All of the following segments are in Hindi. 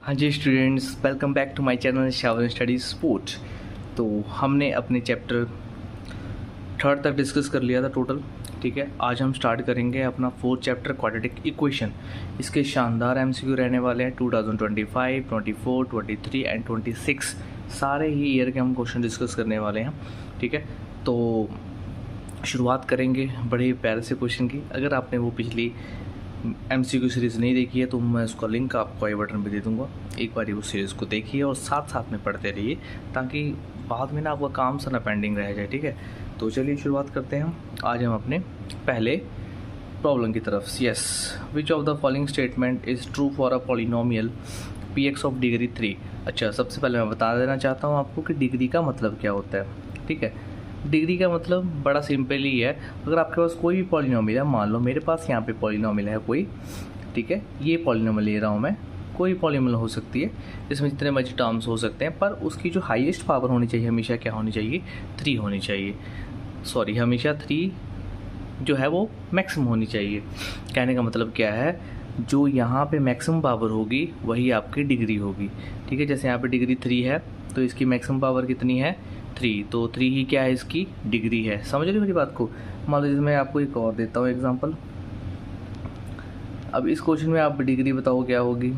हाँ जी students, welcome back to my channel शावन स्टडी स्पोर्ट। तो हमने अपने चैप्टर थर्ड तक डिस्कस कर लिया था टोटल। ठीक है, आज हम स्टार्ट करेंगे अपना फोर्थ चैप्टर क्वाड्रेटिक इक्वेशन। इसके शानदार एमसीक्यू रहने वाले हैं 2025, 24, 23 एंड 26 सारे ही ईयर के हम क्वेश्चन डिस्कस करने वाले हैं। ठीक है, तो शुरुआत करेंगे बड़े प्यारे से क्वेश्चन की। अगर आपने वो पिछली एमसीक्यू सीरीज़ नहीं देखी है तो मैं उसका लिंक आपको आई बटन पे दे दूंगा। एक बार उस सीरीज़ को देखिए और साथ साथ में पढ़ते रहिए ताकि बाद में ना आपका काम सा ना पेंडिंग रह जाए। ठीक है, तो चलिए शुरुआत करते हैं। आज हम अपने पहले प्रॉब्लम की तरफ। Yes, which of the following statement is true for a polynomial P x of degree 3। अच्छा, सबसे पहले मैं बता देना चाहता हूँ आपको कि डिग्री का मतलब क्या होता है। ठीक है, डिग्री का मतलब बड़ा सिंपल ही है। अगर आपके पास कोई भी पॉलिनोमियल है, मान लो मेरे पास यहाँ पे पॉलिनोमियल है कोई, ठीक है, ये पॉलिनोमियल ले रहा हूँ मैं, कोई पॉलिनोमियल हो सकती है, इसमें जितने मर्जी टर्म्स हो सकते हैं, पर उसकी जो हाईएस्ट पावर होनी चाहिए हमेशा क्या होनी चाहिए, 3 होनी चाहिए। सॉरी, हमेशा 3 जो है वो मैक्सिमम होनी चाहिए। कहने का मतलब क्या है, जो यहाँ पे मैक्सिमम पावर होगी वही आपकी डिग्री होगी। ठीक है, जैसे यहाँ पे डिग्री 3 है तो इसकी मैक्सिमम पावर कितनी है, 3, तो 3 ही क्या है, इसकी डिग्री है। समझ रहे मेरी बात को। मान लीजिए मैं आपको एक और देता हूँ एग्जांपल। अब इस क्वेश्चन में आप डिग्री बताओ क्या होगी।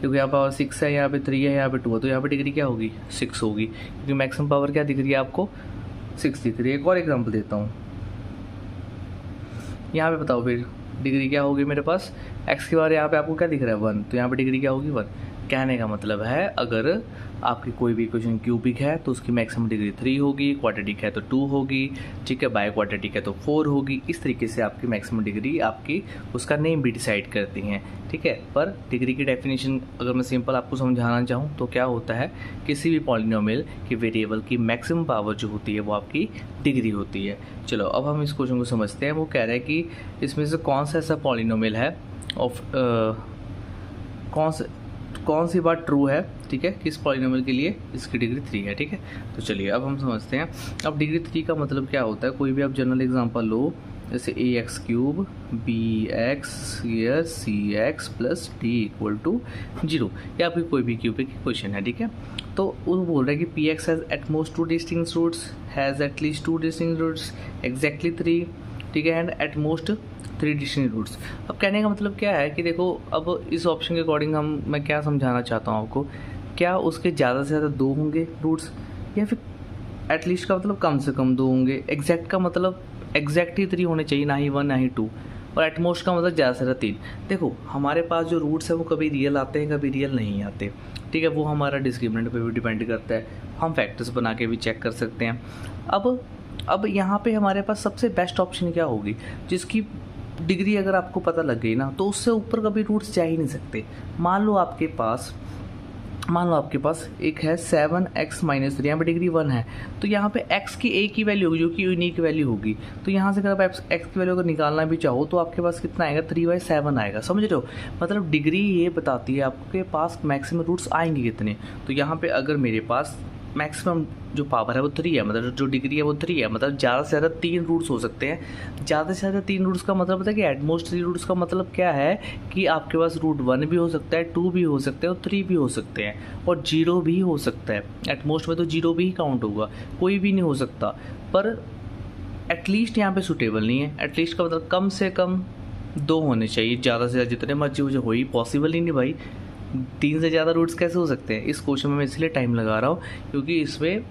देखो यहाँ पावर 6 है, यहाँ पे 3 है, यहाँ पे 2 है, तो यहाँ पे डिग्री क्या होगी, 6 होगी, क्योंकि मैक्सिमम पावर क्या दिख रही है आपको, 6 दिख रही है। एक और एग्जाम्पल देता हूँ, यहाँ पे बताओ फिर डिग्री क्या होगी मेरे पास, एक्स के बारे यहाँ पे आपको क्या दिख रहा है, 1, तो यहाँ पे डिग्री क्या होगी, 1। कहने का मतलब है अगर आपकी कोई भी इक्वेशन क्यूबिक है तो उसकी मैक्सिमम डिग्री 3 होगी, क्वाड्रेटिक है तो 2 होगी, ठीक है, बाय क्वाड्रेटिक है तो 4 होगी। इस तरीके से आपकी मैक्सिमम डिग्री आपकी उसका नेम भी डिसाइड करती हैं। ठीक है, पर डिग्री की डेफिनेशन अगर मैं सिंपल आपको समझाना चाहूँ तो क्या होता है, किसी भी पॉलिनोमियल की वेरिएबल की मैक्सिमम पावर जो होती है वो आपकी डिग्री होती है। चलो अब हम इस क्वेश्चन को समझते हैं। वो कह रहा है कि इसमें से कौन सा ऐसा पॉलिनोमियल है ऑफ कौन सी बात ट्रू है, ठीक है, किस पॉलिनोमियल के लिए इसकी डिग्री 3 है। ठीक है, तो चलिए अब हम समझते हैं। अब डिग्री 3 का मतलब क्या होता है, कोई भी आप जनरल एग्जांपल लो, जैसे ax³ bx cx plus d equal to 0, या आपकी कोई भी क्यूबिक इक्वेशन है। ठीक है, तो वो बोल रहा है कि px has at most 2 distinct roots, has at least 2 distinct roots, exactly 3, ठीक है, and at most 3 distinct roots. अब कहने का मतलब क्या है कि देखो, अब इस ऑप्शन के अकॉर्डिंग मैं क्या समझाना चाहता हूँ आपको, क्या उसके ज़्यादा से ज़्यादा 2 होंगे रूट्स, या फिर एटलीस्ट का मतलब कम से कम 2 होंगे, एग्जैक्ट का मतलब एग्जैक्ट ही 3 होने चाहिए, ना ही 1 ना ही 2, और एटमोस्ट का मतलब ज़्यादा से ज़्यादा 3। देखो हमारे पास जो रूट्स है वो कभी रियल आते हैं कभी रियल नहीं आते। ठीक है, वो हमारा डिस्क्रिमिनेंट पे भी डिपेंड करता है, हम फैक्टर्स बना के भी चेक कर सकते हैं। अब यहाँ पे हमारे पास सबसे बेस्ट ऑप्शन क्या होगी, जिसकी डिग्री अगर आपको पता लग गई ना तो उससे ऊपर कभी रूट्स जा ही नहीं सकते। मान लो आपके पास एक है 7x-3, यहाँ पे डिग्री 1 है, तो यहाँ पे x की एक ही वैल्यू होगी जो कि यूनिक वैल्यू होगी। तो यहाँ से अगर आप x की वैल्यू अगर निकालना भी चाहो तो आपके पास कितना आएगा, 3/7 आएगा। समझ रहे हो, मतलब डिग्री ये बताती है आपके पास मैक्सिमम रूट्स आएंगे कितने। तो यहाँ पे अगर मेरे पास मैक्सिमम जो पावर है वो 3 है, मतलब जो डिग्री है वो 3 है, मतलब ज़्यादा से ज़्यादा 3 रूट्स हो सकते हैं। ज़्यादा से ज़्यादा 3 रूट्स का मतलब पता है कि एटमोस्ट 3 रूट्स का मतलब क्या है कि आपके पास रूट 1 भी हो सकता है, 2 भी हो सकते हैं और 3 भी हो सकते हैं, और 0 भी हो सकता है। एटमोस्ट में तो 0 भी ही काउंट होगा, कोई भी नहीं हो सकता। पर एटलीस्ट यहाँ पे सूटेबल नहीं है। एटलीस्ट का मतलब कम से कम 2 होने चाहिए, ज़्यादा से ज़्यादा जितने मर्जी हो, ही पॉसिबल ही नहीं भाई। 3 से ज़्यादा रूट्स कैसे हो सकते हैं। इस क्वेश्चन में मैं इसलिए टाइम लगा रहा हूँ क्योंकि इसमें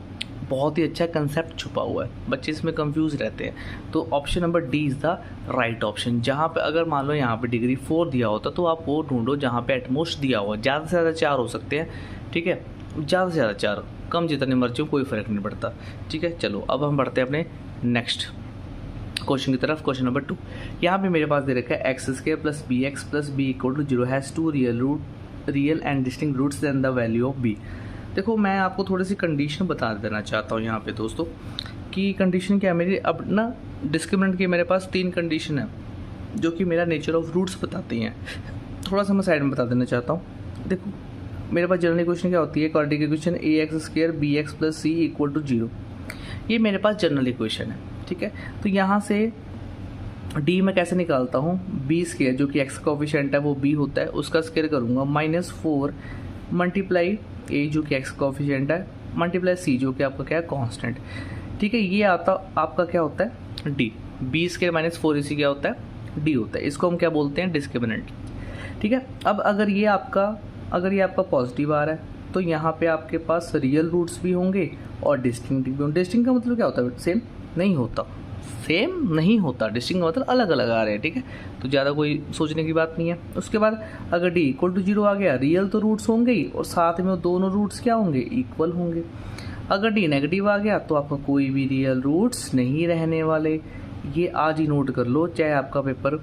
बहुत ही अच्छा कंसेप्ट छुपा हुआ है, बच्चे इसमें कंफ्यूज रहते हैं। तो option number D is the right option. जहाँ पे अगर मान लो यहाँ पे डिग्री 4 दिया होता तो आप वो ढूंढो जहाँ पे एटमोस्ट दिया हुआ। ज़्यादा से ज़्यादा 4 हो सकते हैं, ठीक है, ज़्यादा से ज़्यादा 4, कम जितने मर्जी हो कोई फ़र्क नहीं पड़ता। ठीक है, चलो अब हम बढ़ते हैं अपने नेक्स्ट क्वेश्चन की तरफ। क्वेश्चन नंबर 2, यहाँ पे मेरे पास दे रखा है x² plus bx plus b equal to 0 has 2 real and distinct roots then the value of b। देखो मैं आपको थोड़ी सी कंडीशन बता देना चाहता हूँ यहाँ पे दोस्तों, कि कंडीशन क्या है मेरी। अब ना डिस्क्रिमिनेंट की मेरे पाल 3 कंडीशन है जो कि मेरा नेचर ऑफ रूट्स बताती हैं। थोड़ा सा मैं साइड में बता देना चाहता हूँ। देखो मेरे पास जनरल इक्वेशन क्या होती है, quadratic equation ax² bx plus c equal to 0, ये मेरे पास जनरल इक्वेशन है। ठीक है, तो यहाँ से डी मैं कैसे निकालता हूँ, बी स्केयर जो कि एक्स का कोफिशिएंट है वो बी होता है, उसका स्केयर करूँगा -4 मल्टीप्लाई ए जो कि एक्स का कोफिशिएंट है मल्टीप्लाई सी जो कि आपका क्या है कांस्टेंट। ठीक है, ये आता आपका क्या होता है डी। बी स्केयर -4 AC क्या होता है डी होता है, इसको हम क्या बोलते हैं डिस्क्रिमिनेंट। ठीक है, अब अगर ये आपका पॉजिटिव आ रहा है तो यहाँ पे आपके पास रियल रूट्स भी होंगे और डिस्टिंक्ट भी होंगे। डिस्टिंक्ट का मतलब क्या होता है, सेम नहीं होता, डिस्टिंक्ट का मतलब अलग अलग आ रहे हैं। ठीक है, तो ज़्यादा कोई सोचने की बात नहीं है। उसके बाद अगर डी इक्वल टू 0 आ गया, रियल तो रूट्स होंगे ही और साथ में वो दोनों रूट्स क्या होंगे इक्वल होंगे। अगर डी नेगेटिव आ गया तो आपका कोई भी रियल रूट्स नहीं रहने वाले। ये आज ही नोट कर लो, चाहे आपका पेपर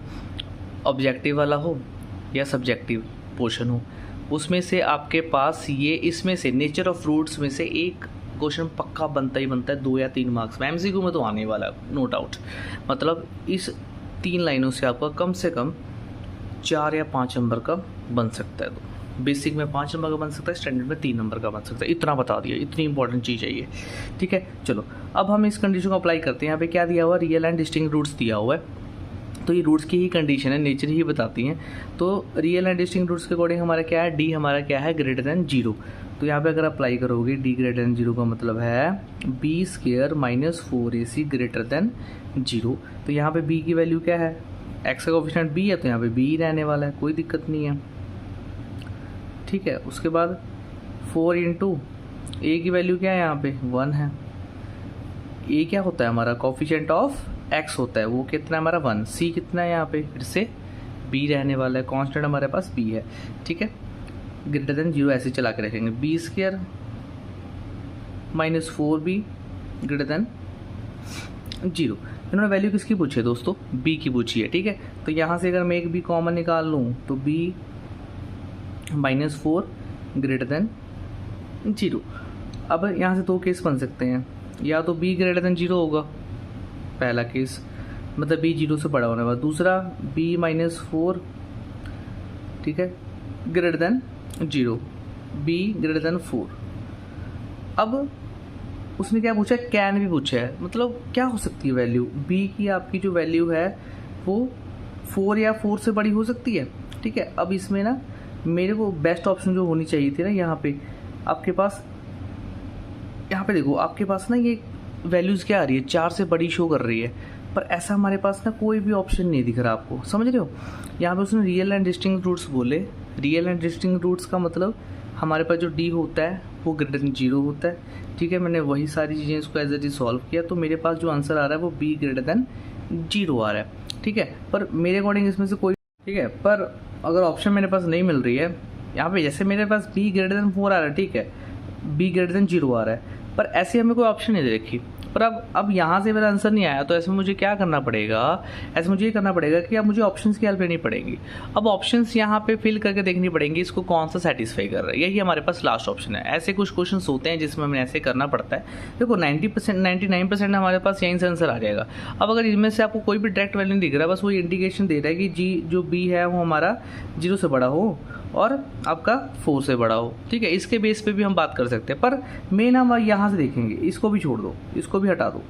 ऑब्जेक्टिव वाला हो या सब्जेक्टिव पोर्शन हो, उसमें से आपके पास ये इसमें से नेचर ऑफ रूट्स में से एक क्वेश्चन पक्का बनता ही बनता है 2 या 3 मार्क्स में। MCQ में तो आने वाला है नो डाउट। मतलब इस 3 लाइनों से आपका कम से कम 4 या 5 नंबर का बन सकता है। तो बेसिक में 5 नंबर का बन सकता है, स्टैंडर्ड में 3 नंबर का बन सकता है। इतना बता दिया, इतनी इंपॉर्टेंट चीज़ है ये। ठीक है, चलो अब हम इस कंडीशन को अप्लाई करते हैं। यहाँ पे क्या दिया हुआ, रियल एंड डिस्टिंक्ट रूट्स दिया हुआ है, तो ये रूट्स की ही कंडीशन है, नेचर ही बताती हैं। तो रियल एंड डिस्टिंक्ट रूट्स के अकॉर्डिंग हमारा क्या है, डी हमारा क्या है ग्रेटर देन 0। तो यहाँ पे अगर अप्लाई करोगे डी ग्रेटर देन 0 का मतलब है B square -4AC greater than 0। तो यहाँ पे बी की वैल्यू क्या है, एक्स का कोफिशिएंट बी है तो यहाँ पे बी ही रहने वाला है, कोई दिक्कत नहीं है। ठीक है, उसके बाद 4 इंटू ए की वैल्यू क्या है, यहाँ पे 1 है। ए क्या होता है हमारा कोफिशिएंट ऑफ एक्स होता है, वो कितना है हमारा 1। सी कितना है यहाँ पे, फिर से बी रहने वाला है, कांस्टेंट हमारे पास बी है। ठीक है, ग्रेटर देन 0 ऐसे चला के रखेंगे। B square -4b greater than 0। इन्होंने वैल्यू किसकी पूछी है दोस्तों, बी की पूछी है। ठीक है, तो यहाँ से अगर मैं एक बी कॉमन निकाल लूँ तो b -4 ग्रेटर देन 0। अब यहाँ से 2 केस बन सकते हैं, या तो b ग्रेटर देन 0 होगा पहला केस, मतलब b 0 से बड़ा होने वाला। दूसरा b -4 ठीक है greater than 0, b greater than 4। अब उसने क्या पूछा, कैन भी पूछा है, मतलब क्या हो सकती है वैल्यू b की, आपकी जो वैल्यू है वो 4 या 4 से बड़ी हो सकती है। ठीक है, अब इसमें ना मेरे को बेस्ट ऑप्शन जो होनी चाहिए थी ना, यहाँ पे आपके पास, यहाँ पे देखो आपके पास ना ये वैल्यूज़ क्या आ रही है, 4 से बड़ी शो कर रही है, पर ऐसा हमारे पास ना कोई भी ऑप्शन नहीं दिख रहा आपको, समझ रहे हो। यहाँ पे उसने रियल एंड डिस्टिंक्ट रूट्स बोले। रियल एंड डिस्टिंक्ट रूट्स का मतलब हमारे पास जो डी होता है वो ग्रेटर देन 0 होता है। ठीक है, मैंने वही सारी चीज़ें इसको एज इट इज सॉल्व किया, तो मेरे पास जो आंसर आ रहा है वो बी ग्रेटर देन 0 आ रहा है। ठीक है, पर मेरे अकॉर्डिंग इसमें से कोई, ठीक है, पर अगर ऑप्शन मेरे पास नहीं मिल रही है, यहाँ पे जैसे मेरे पास बी ग्रेटर देन 4 आ रहा है, ठीक है, बी ग्रेटर देन 0 आ रहा है, पर ऐसे हमें कोई ऑप्शन नहीं दे रखी। पर अब यहाँ से मेरा आंसर नहीं आया, तो ऐसे मुझे क्या करना पड़ेगा, ऐसे मुझे ये करना पड़ेगा कि अब मुझे ऑप्शंस की हेल्प लेनी पड़ेगी। अब ऑप्शंस यहाँ पे फिल करके देखनी पड़ेंगी इसको कौन सा सेटिस्फाई कर रहा है, यही हमारे पास लास्ट ऑप्शन है। ऐसे कुछ क्वेश्चन होते हैं जिसमें हमें ऐसे करना पड़ता है। देखो 90% 99% हमारे पास यहीं से आंसर आ जाएगा। अब अगर इनमें से आपको कोई भी डायरेक्ट वैल्यू नहीं दिख रहा, बस वो इंडिकेशन दे रहा है कि जी जो बी है वो हमारा 0 से बड़ा हो और आपका 4 से बड़ा हो। ठीक है, इसके बेस पे भी हम बात कर सकते हैं, पर मेन हम यहाँ से देखेंगे। इसको भी छोड़ दो, इसको भी हटा दो।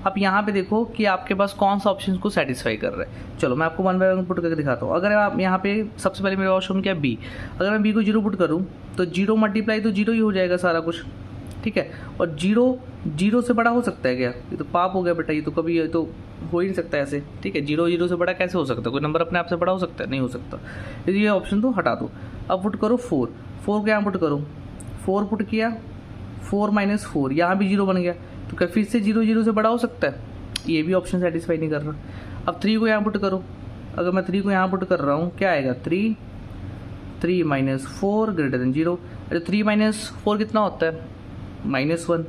अब यहाँ पे देखो कि आपके पास कौन सा ऑप्शन को सेटिस्फाई कर रहा है। चलो मैं आपको 1 बाय 1 पुट करके दिखाता हूँ। अगर आप यहाँ पे सबसे पहले मेरा ऑप्शन क्या है बी, अगर मैं बी को 0 पुट करूँ तो 0 मल्टीप्लाई तो 0 ही हो जाएगा सारा कुछ। ठीक है, और 0 से बड़ा हो सकता है क्या, ये तो पाप हो गया बेटा, ये तो कभी ये तो हो ही नहीं सकता ऐसे। ठीक है, 0 से बड़ा कैसे हो सकता है, कोई नंबर अपने आप से बड़ा हो सकता है, नहीं हो सकता। ये ऑप्शन तो हटा दो। अब पुट करो 4 को यहाँ पुट करो, 4 पुट किया, 4 - 4 यहाँ भी 0 बन गया, तो क्या फिर से 0 से बड़ा हो सकता है, ये भी ऑप्शन सेटिस्फाई नहीं कर रहा। अब 3 को यहाँ पुट करो, अगर मैं 3 को यहाँ पुट कर रहा हूँ क्या आएगा, 3 - 4 ग्रेटर देन 0। अरे 3 - 4 कितना होता है, -1।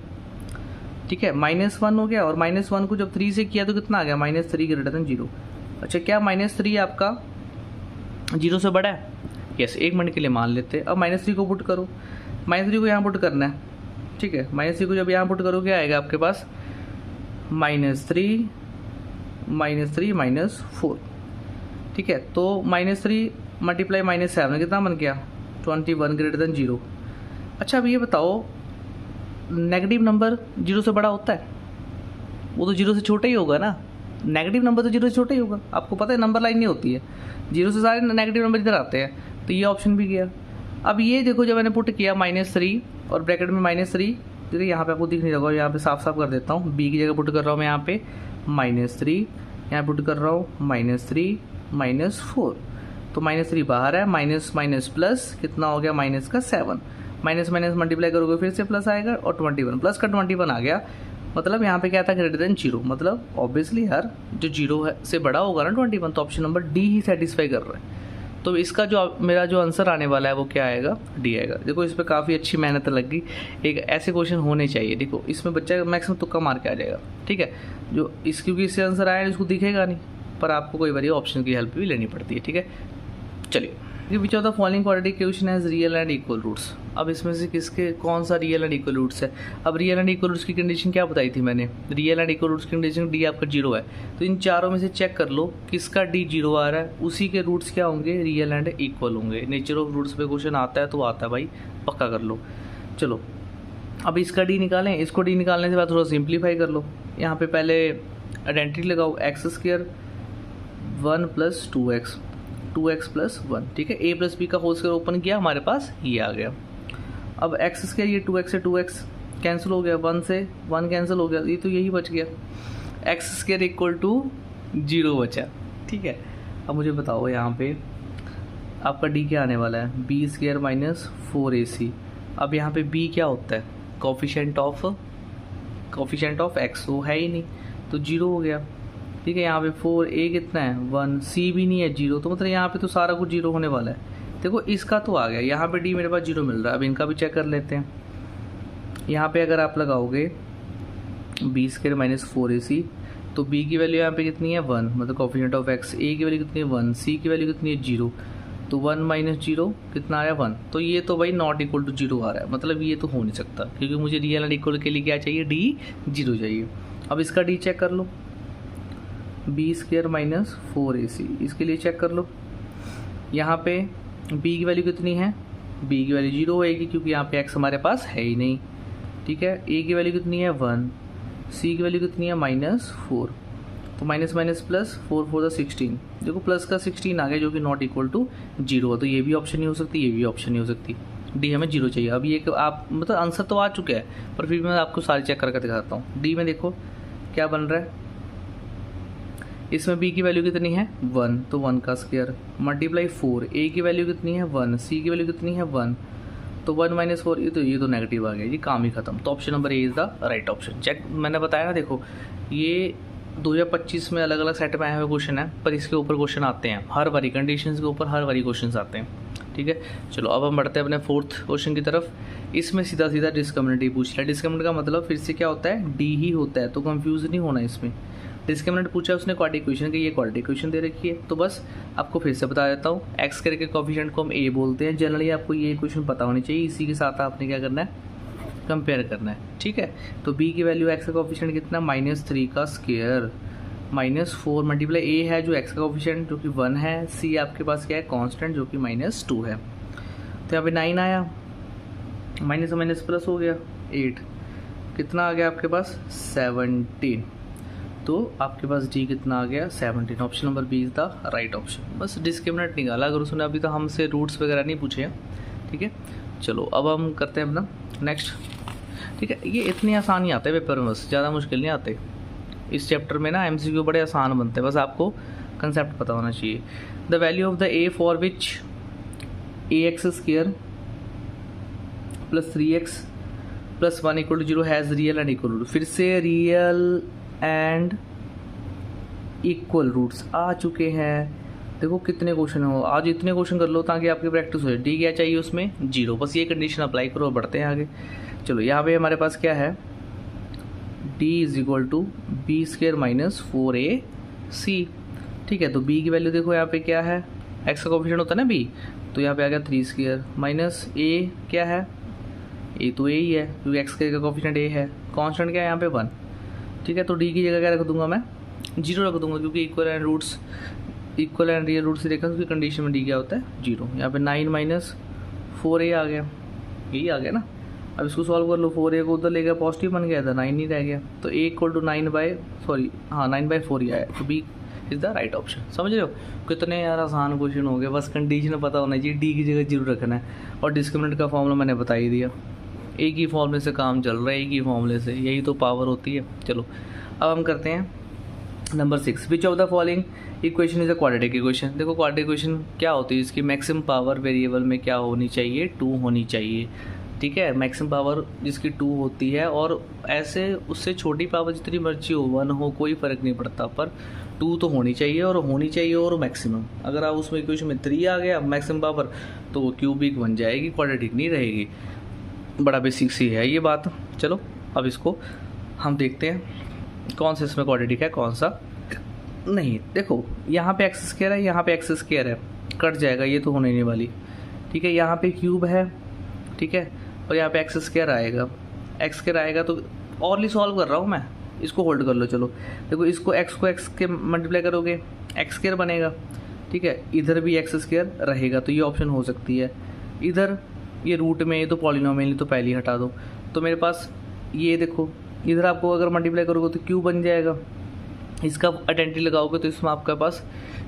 ठीक है, -1 हो गया, और -1 को जब 3 से किया तो कितना आ गया, -3 ग्रेटर देन 0। अच्छा, क्या -3 आपका 0 से बड़ा है, यस, 1 मिनट के लिए मान लेते हैं। अब -3 को पुट करो, -3 को यहाँ पुट करना है। ठीक है, -3 को जब यहाँ पुट करो क्या आएगा आपके पास, -3 -4। ठीक है, तो -3 मल्टीप्लाई -7 कितना बन गया, 21 ग्रेटर देन 0। अच्छा, अब ये बताओ नेगेटिव नंबर 0 से बड़ा होता है, वो तो 0 से छोटा ही होगा ना। नेगेटिव नंबर तो जीरो से छोटा ही होगा, आपको पता है नंबर लाइन नहीं होती है, जीरो से सारे नेगेटिव नंबर इधर आते हैं, तो ये ऑप्शन भी गया। अब ये देखो जब मैंने पुट किया -3 और ब्रैकेट में -3, देखिए यहाँ पे आपको दिख नहीं रहा, यहाँ पे साफ साफ कर देता हूँ, बी की जगह पुट कर रहा हूँ मैं यहाँ पे -3, यहाँ पुट कर रहा हूँ -3 -4, तो -3 बाहर है, माइनस माइनस प्लस कितना हो गया माइनस का 7, माइनस माइनस मल्टीप्लाई करोगे फिर से प्लस आएगा और 21 प्लस का 21 आ गया, मतलब यहाँ पे क्या था ग्रेटर देन 0, मतलब ऑब्वियसली यार जो 0 है से बड़ा होगा ना 21, तो ऑप्शन नंबर डी ही सेटिस्फाई कर रहा है। तो इसका जो मेरा जो आंसर आने वाला है वो क्या आएगा, डी आएगा। देखो इस पर काफ़ी अच्छी मेहनत लगी, एक ऐसे क्वेश्चन होने चाहिए। देखो इसमें बच्चा मैक्सिमम तुक्का मार के आ जाएगा, ठीक है, जो इस क्योंकि इससे आंसर आया इसको दिखेगा नहीं, पर आपको कोई बार ऑप्शन की हेल्प भी लेनी पड़ती है, ठीक है। चलिए, which of the following quadratic equation has real and equal roots. अब इसमें से किसके कौन सा रियल एंड इक्वल रूट्स है। अब रियल एंड इक्वल रूट्स की कंडीशन क्या बताई थी मैंने, रियल एंड इक्वल रूट्स की कंडीशन डी आपका 0 है, तो इन चारों में से चेक कर लो किसका डी 0 आ रहा है, उसी के रूट्स क्या होंगे, रियल एंड इक्वल होंगे। नेचर ऑफ रूट्स पे क्वेश्चन आता है तो आता है भाई, पक्का कर लो। चलो अब इसका डी निकालें, इसको डी निकालने के बाद थोड़ा सिंप्लीफाई कर लो। यहाँ पे पहले आइडेंटिटी लगाओ, x² 1 + 2x 2x + 1, ठीक है, a + b का होल स्क्वायर ओपन किया, हमारे पास ये आ गया। अब x² ये 2x से 2x कैंसिल हो गया, 1 से 1 कैंसिल हो गया, ये तो यही बच गया, x² = 0 बचा, ठीक है। अब मुझे बताओ यहाँ पे आपका d क्या आने वाला है, b² - 4ac। अब यहाँ पे b क्या होता है, कोफिशिएंट ऑफ x, वो है ही नहीं तो 0 हो गया, ठीक है। यहाँ पे 4a कितना है 1, c भी नहीं है 0, तो मतलब यहाँ पे तो सारा कुछ 0 होने वाला है। देखो इसका तो आ गया, यहाँ पे d मेरे पास 0 मिल रहा है। अब इनका भी चेक कर लेते हैं। यहाँ पे अगर आप लगाओगे b² - 4ac, तो b की वैल्यू यहाँ पे कितनी है 1, मतलब कोफिशिएंट ऑफ x, a की वैल्यू कितनी है 1, c की वैल्यू कितनी है 0, तो 1 - 0 कितना आया 1, तो ये तो भाई नॉट इक्वल टू 0 आ रहा है, मतलब ये तो हो नहीं सकता, क्योंकि मुझे रियल एंड इक्वल के लिए क्या चाहिए, d 0 चाहिए। अब इसका d चेक कर लो, b² - 4ac, इसके लिए चेक कर लो। यहाँ पे b की वैल्यू कितनी है, b की वैल्यू 0 होएगी क्योंकि यहाँ पे x हमारे पास है ही नहीं, ठीक है। a की वैल्यू कितनी है 1, c की वैल्यू कितनी है -4, तो माइनस माइनस प्लस 4 4 16, देखो प्लस का 16 आ गया जो कि नॉट इक्वल टू 0 है, तो ये भी ऑप्शन नहीं हो सकती, ये भी ऑप्शन नहीं हो सकती, डी हमें 0 चाहिए। अब ये आप मतलब आंसर तो आ चुका है, पर फिर मैं आपको सारे चेक करके दिखाता हूँ। डी में देखो क्या बन रहा है, इसमें b की वैल्यू कितनी है 1, तो 1 का स्क्वायर मल्टीप्लाई 4, a की वैल्यू कितनी है 1, c की वैल्यू कितनी है 1, तो 1 - 4, ये तो नेगेटिव आ गया, ये काम ही खत्म। तो option number A is the right option. Check मैंने बताया ना, देखो ये 2025 में अलग अलग सेट में आए हुए क्वेश्चन है, पर इसके ऊपर क्वेश्चन आते हैं हर बारी, कंडीशंस के ऊपर हर बारी क्वेश्चन आते हैं, ठीक है। चलो अब हम बढ़ते हैं अपने 4th क्वेश्चन की तरफ। इसमें सीधा सीधा डिस्क्रिमिनेंट पूछ लिया। डिस्क्रिमिनेंट का मतलब फिर से क्या होता है, डी ही होता है, तो कंफ्यूज नहीं होना इसमें। डिस्क्रिमिनेंट पूछा उसने क्वाड्रेटिक इक्वेशन की, ये क्वाड्रेटिक इक्वेशन दे रखी है, तो बस आपको फिर से बता देता हूँ, एक्स करके कोफिशिएंट को हम ए बोलते हैं। जनरली आपको ये इक्वेशन पता होनी चाहिए, इसी के साथ आपने क्या करना है, कंपेयर करना है, ठीक है। तो b की वैल्यू x का कोफिशिएंट कितना -3 का स्क्वायर -4 मल्टीप्लाई a है जो x का कोफिशिएंट जो कि 1 है, c आपके पास क्या है कांस्टेंट जो कि -2 है, तो यहाँ पे 9 आया, माइनस माइनस प्लस हो गया 8, कितना आ गया आपके पास 17, तो आपके पास d कितना आ गया 17। Option number B is the right option. बस डिस्क्रिमिनेंट निकाला, अगर उसने अभी तो हमसे रूट्स वगैरह नहीं पूछे हैं, ठीक है। चलो अब हम करते हैं अपना नेक्स्ट, ठीक है। ये इतने आसान ही आते हैं पेपर में, बस ज़्यादा मुश्किल नहीं आते। इस चैप्टर में ना MCQ बड़े आसान बनते हैं, बस आपको कंसेप्ट पता होना चाहिए। The value of the a for which ax² + 3x + 1 = 0 has real and equal root. फिर से रियल एंड इक्वल रूट्स आ चुके हैं। देखो कितने क्वेश्चन हो, आज इतने क्वेश्चन कर लो ताकि आपकी प्रैक्टिस हो जाए। डी क्या चाहिए उसमें 0, बस ये कंडीशन अप्लाई करो और बढ़ते हैं आगे। चलो यहाँ पे हमारे पास क्या है, d = b² - 4ac, ठीक है। तो b की वैल्यू देखो यहाँ पे क्या है, x का कोफिशिएंट होता है ना b, तो यहाँ पे आ गया 3² माइनस a क्या है, a तो a ही है क्योंकि x का कोफिशिएंट a है, कांस्टेंट क्या है यहाँ पे 1, ठीक है। तो d की जगह क्या रख दूंगा मैं 0 रख दूंगा, क्योंकि इक्वल एंड रियल रूट्स देखा उसकी कंडीशन में d क्या होता है 0। यहाँ पे 9 - 4a आ गया, यही आ गया ना। अब इसको सॉल्व कर लो, 4a को उधर ले गया पॉजिटिव बन गया था, 9 ही रह गया, तो a इक्वल टू 9/4 ही आया, तो b is the right option. समझ रहे हो कितने यार आसान क्वेश्चन हो गए, बस कंडीशन पता होना चाहिए, डी की जगह जीरो रखना है, और डिस्क्रिमिनेंट का फॉर्मूला मैंने बता ही दिया, एक ही फॉर्मूले से काम चल रहा है, एक ही फॉर्मूले से, यही तो पावर होती है। चलो अब हम करते हैं number 6, which of the following equation is a quadratic equation. देखो क्वाड्रेटिक इक्वेशन क्या होती है, इसकी मैक्सिमम पावर वेरिएबल में क्या होनी चाहिए, 2 होनी चाहिए, ठीक है, मैक्सिमम पावर जिसकी 2 होती है, और ऐसे उससे छोटी पावर जितनी मर्जी हो, 1 हो, कोई फ़र्क नहीं पड़ता, पर 2 तो होनी चाहिए, और मैक्सिमम। अगर आप उसमें इक्वेशन में 3 आ गया मैक्सिमम पावर, तो वो क्यूबिक बन जाएगी, क्वाड्रेटिक नहीं रहेगी। बड़ा बेसिक सी है ये बात। चलो अब इसको हम देखते हैं कौन सा इसमें क्वाड्रेटिक है, कौन सा नहीं। देखो यहाँ पे एक्स स्क्वायर है, यहाँ पे एक्स स्क्वायर है, कट जाएगा, ये तो होने नहीं वाली, ठीक है। यहाँ पे क्यूब है, ठीक है, और यहाँ पे एक्स स्क्वायर आएगा, एक्स स्क्वायर आएगा, तो औरली सॉल्व कर रहा हूँ मैं, इसको होल्ड कर लो। चलो देखो, इसको एक्स को एक्स के मल्टीप्लाई करोगे एक्स स्क्वायर बनेगा, ठीक है, इधर भी एक्स स्क्वायर रहेगा, तो ये ऑप्शन हो सकती है। इधर ये रूट में, ये तो पॉलिनोमियल, तो पहले ही हटा दो, तो मेरे पास ये देखो, इधर आपको अगर मल्टीप्लाई करोगे तो क्यूब बन जाएगा, इसका आइडेंटिटी लगाओगे तो इसमें आपके पास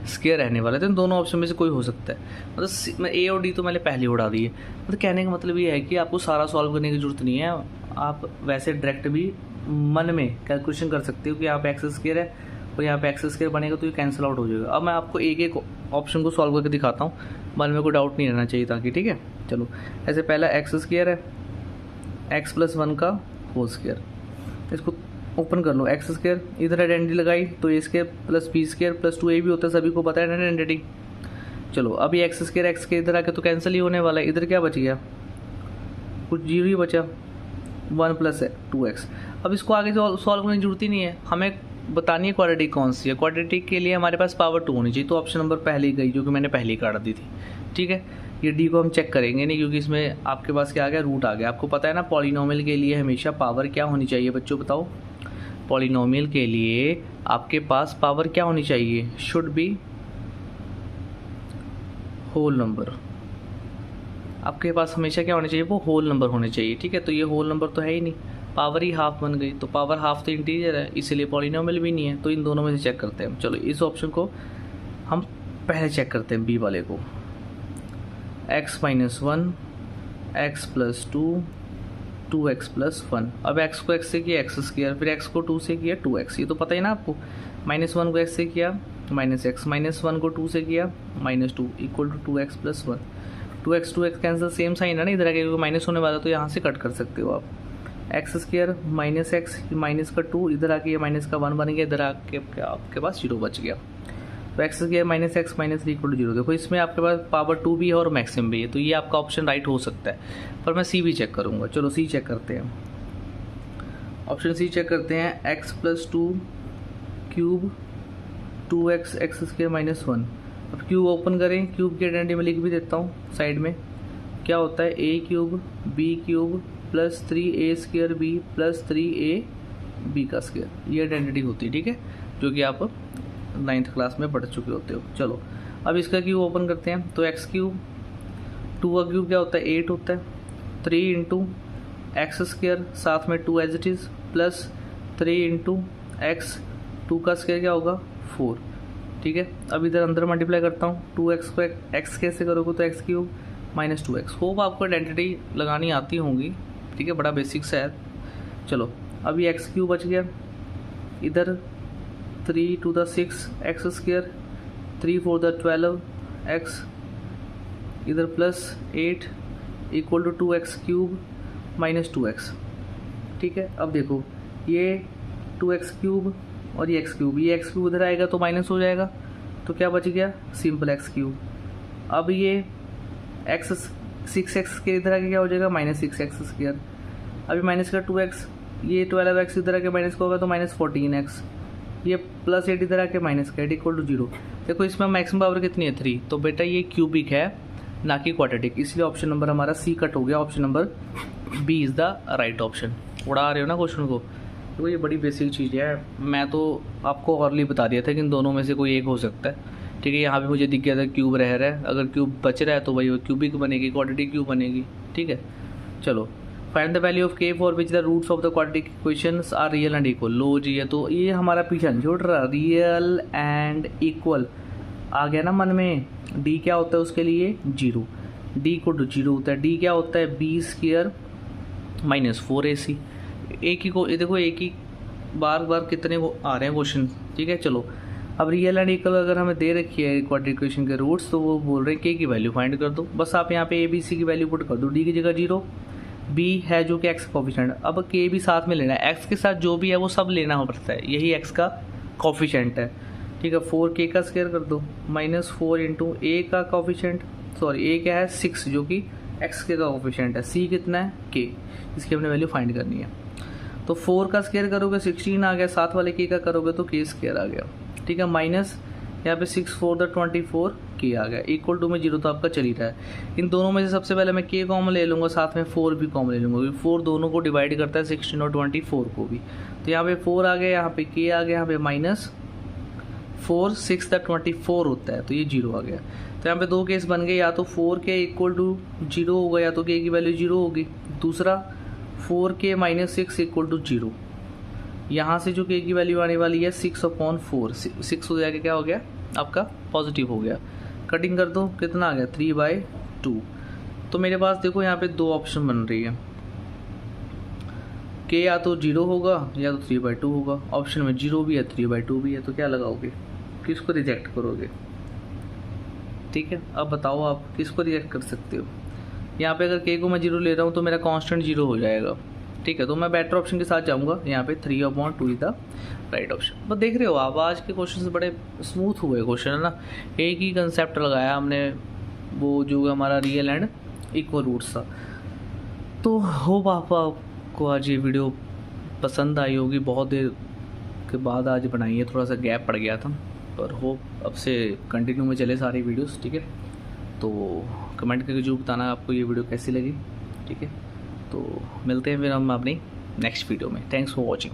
स्क्वायर रहने वाला है, तो इन दोनों ऑप्शन में से कोई हो सकता है। मतलब मैं ए और डी तो मैंने पहले ही उड़ा दिए। मतलब कहने का मतलब ये है कि आपको सारा सॉल्व करने की जरूरत नहीं है, आप वैसे डायरेक्ट भी मन में कैलकुलेशन कर सकते हो कि यहाँ पे एक्स स्क्वायर है और यहाँ पे एक्स स्क्वायर बनेगा, तो ये कैंसिल आउट हो जाएगा। अब मैं आपको एक एक ऑप्शन को सॉल्व करके दिखाता हूँ, मन में कोई डाउट नहीं रहना चाहिए ताकि, ठीक है। चलो ऐसे पहला एक्स स्क्वायर है, एक्स प्लस 1 का होल स्क्वायर, इसको ओपन कर लो, एक्स स्क्वायर, इधर आइडेंटिटी लगाई तो A square plus B square plus 2a भी होता है, सभी को पता है आइडेंटिटी। चलो अब ये एक्स स्क्वायर एक्स के इधर आके तो कैंसिल ही होने वाला है, इधर क्या बच गया, कुछ जीरो ही बचा, 1 प्लस 2x। अब इसको आगे सॉल्व करने की जरूरत ही नहीं है, हमें बतानी है क्वाड्रेटिक कौन सी है। क्वाड्रेटिक के लिए हमारे पास पावर 2 होनी चाहिए, तो ऑप्शन नंबर पहले ही गई, जो कि मैंने पहले ही काट दी थी, ठीक है। ये डी को हम चेक करेंगे नहीं, क्योंकि इसमें आपके पास क्या आ गया, रूट आ गया। आपको पता है ना पॉलिनोमियल के लिए हमेशा पावर क्या होनी चाहिए बच्चों, बताओ। पॉलिनोमियल के लिए आपके पास पावर क्या होनी चाहिए, शुड बी होल नंबर। आपके पास हमेशा क्या होना चाहिए, वो होल नंबर होने चाहिए, ठीक है। तो ये होल नंबर तो है ही नहीं, पावर ही हाफ बन गई, तो पावर हाफ तो इंटीजर है, इसलिए पॉलिनोमियल भी नहीं है। तो इन दोनों में से चेक करते हैं। चलो इस ऑप्शन को हम पहले चेक करते हैं, बी वाले को, x minus 1, x plus 2, 2x plus 1। अब x को x से किया एक्स स्क्वायर, फिर x को 2 से किया 2x, ये तो पता ही ना आपको। -1 को x से किया माइनस एक्स, -1 को 2 से किया -2 equal to 2x plus 1। 2x cancel, same sign है ना इधर आके, क्योंकि माइनस होने वाला, तो यहाँ से कट कर सकते हो आप। X square minus x minus का 2, इधर आके ये माइनस का 1 बन गया, इधर आके आपके पास 0 बच गया। तो x square minus x minus 3 equal to 0। देखो इसमें आपके पास पावर 2 भी है और मैक्सिमम भी है, तो ये आपका ऑप्शन राइट हो सकता है, पर मैं सी भी चेक करूँगा। चलो सी चेक करते हैं, ऑप्शन सी चेक करते हैं। X plus 2 cube 2x x square minus 1। अब क्यूब ओपन करें, क्यूब की आइडेंटिटी में लिख भी देता हूँ साइड में, क्या होता है a cube b cube plus 3a square b plus 3a b का स्क्वायर, ये आइडेंटिटी होती है, ठीक है, जो कि आप 9th क्लास में पढ़ चुके होते हो। चलो अब इसका क्यूब ओपन करते हैं, तो एक्स क्यूब 2 का क्यूब क्या होता है 8 होता है, 3 इंटू एक्स स्क्वायर साथ में 2 as it is plus 3 into x, 2 का स्क्वायर क्या होगा 4, ठीक है। अब इधर अंदर मल्टीप्लाई करता हूँ, 2x को x कैसे करोगे तो x cube minus 2x। Hope आपको आइडेंटिटी लगानी आती होंगी, ठीक है, बड़ा बेसिक सा है। चलो अब ये x क्यूब बच गया, इधर 3 to the 6 x square, 3 4 the 12 x, इधर plus 8 equal to 2x cube minus 2x, ठीक है। अब देखो ये 2x क्यूब और ये एक्स क्यूब, ये एक्स क्यूब उधर आएगा तो माइनस हो जाएगा, तो क्या बच गया सिंपल एक्स क्यूब। अब ये एक्स 6x के इधर आके क्या हो जाएगा -6x स्क्वायर। अभी माइनस का 2x, ये 12x इधर आके माइनस का होगा तो -14x, ये प्लस 8 इधर आके माइनस का 8 इक्वल टू 0। देखो इसमें मैक्सिमम पावर कितनी है 3, तो बेटा ये क्यूबिक है ना कि क्वाड्रेटिक, इसलिए ऑप्शन नंबर हमारा सी कट हो गया, option number B is the right option. उड़ा रहे हो ना क्वेश्चन को, तो ये बड़ी बेसिक चीज़ है, मैं तो आपको अर्ली बता दिया था कि इन दोनों में से कोई एक हो सकता है, ठीक है। यहाँ पे मुझे दिख गया था क्यूब रह रहा है, अगर क्यूब बच रहा है तो वही क्यूबिक बनेगी, क्वाड्रेटिक क्यूब बनेगी, ठीक है। चलो find the value of K for which the roots of the quadratic equations are real and equal. लो जी, है तो ये हमारा पीछा नहीं छोड़ रहा, रियल एंड इक्वल आ गया ना मन में। डी क्या होता है उसके लिए 0, डी इक्वल टू 0 होता है। डी क्या होता है बी स्क्वायर माइनस 4ac। एक ही को देखो, एक ही बार बार कितने को आ रहे हैं क्वेश्चन, ठीक है। चलो अब रियल एंड इक्वल अगर हमें दे रखी है क्वाड्रेटिक इक्वेशन के रूट्स, तो वो बोल रहे हैं के की वैल्यू फाइंड कर दो। बस आप यहाँ पे ए बी सी की वैल्यू पुट कर दो। डी की जगह 0, बी है जो कि एक्स कोफिशिएंट, अब के भी साथ में लेना है, एक्स के साथ जो भी है वो सब लेना पड़ता है, यही एक्स का कोफिशिएंट है, ठीक है। 4k का स्क्वायर कर दो माइनस 4 इंटू ए का कोफिशिएंट, सॉरी ए क्या है 6 जो कि एक्स के का कोफिशिएंट है, सी कितना है k, इसकी हमने वैल्यू फाइंड करनी है। तो 4 का स्क्वायर करोगे 16 आ गया, साथ वाले k का करोगे तो k स्क्वायर आ गया, ठीक है। माइनस यहाँ पे 6 4 द 24 k आ गया, इक्वल टू में 0 तो आपका चल ही रहा है। इन दोनों में से सबसे पहले मैं k कॉमन ले लूँगा, साथ में 4 भी कॉमन ले लूँगा, क्योंकि 4 दोनों को डिवाइड करता है 16 और 24 को भी। तो यहाँ पे 4 आ गया, यहाँ पे k आ गया, यहाँ पे माइनस 4 6 द 24 होता है, तो ये 0 आ गया। तो यहाँ पे दो केस बन गए, या तो 4k इक्वल टू 0 होगा, या तो k की वैल्यू 0 होगी। दूसरा 4k माइनस 6 इक्वल टू 0, यहाँ से जो k की वैल्यू आने वाली है 6/4, 6 हो जाएगा, क्या हो गया आपका पॉजिटिव हो गया। कटिंग कर दो, कितना आ गया 3/2। तो मेरे पास देखो यहाँ पे दो ऑप्शन बन रही है, k या तो 0 होगा या तो 3/2 होगा। ऑप्शन में 0 भी है 3/2 भी है, तो क्या लगाओगे, किसको रिजेक्ट करोगे, ठीक है। अब बताओ आप किसको रिजेक्ट कर सकते हो। यहाँ पे अगर k को मैं 0 ले रहा हूँ तो मेरा कांस्टेंट 0 हो जाएगा, ठीक है। तो मैं बेटर ऑप्शन के साथ जाऊँगा, यहाँ पे 3/2 इज द राइट ऑप्शन। बस देख रहे हो आप, आज के क्वेश्चन बड़े स्मूथ हुए क्वेश्चन, है ना। एक ही कंसेप्ट लगाया हमने, वो जो हमारा रियल एंड इक्वल रूट्स था। तो होप आपको आज ये वीडियो पसंद आई होगी, बहुत देर के बाद आज बनाई है, थोड़ा सा गैप पड़ गया था, पर होप अब से कंटिन्यू में चले सारी वीडियोस, ठीक है। तो कमेंट करके जो बताना आपको ये वीडियो कैसी लगी, ठीक है। तो मिलते हैं फिर हम अपनी नेक्स्ट वीडियो में। Thanks for watching.